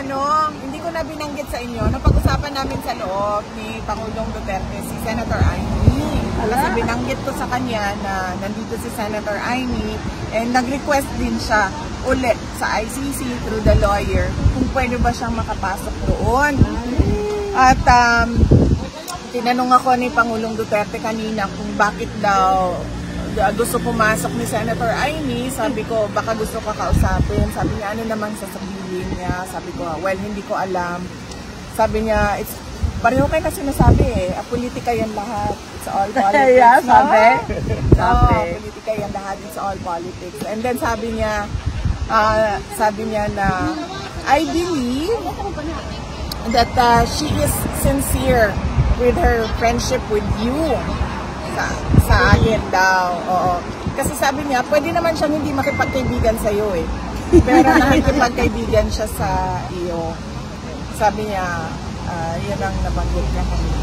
hindi ko na binanggit sa inyo, napag-usapan namin sa loob ni Pangulong Duterte si Senator Amy. Kasi binanggit ko sa kanya na nandito si Senator Amy and nag-request din siya ulit sa ICC through the lawyer kung pwede ba siyang makapasok doon. At tinanong ako ni Pangulong Duterte kanina kung bakit daw gusto pumasok ni Senator Amy. Sabi ko, baka gusto ka kausapin. Sabi niya, ano naman sasabihin niya? Sabi ko, well, hindi ko alam. Sabi niya, pareho kayo na sinasabi politika yan lahat. It's all politics. Yeah, sabi? Politika yan lahat. It's all politics. And then sabi niya na, I believe that she is sincere with her friendship with you. Sa akin daw. Oo. Kasi sabi niya, pwede naman siyang hindi makipagkaibigan sa iyo Pero nakikipagkaibigan siya sa iyo. Sabi niya, yun ang nabanggit niya kanina.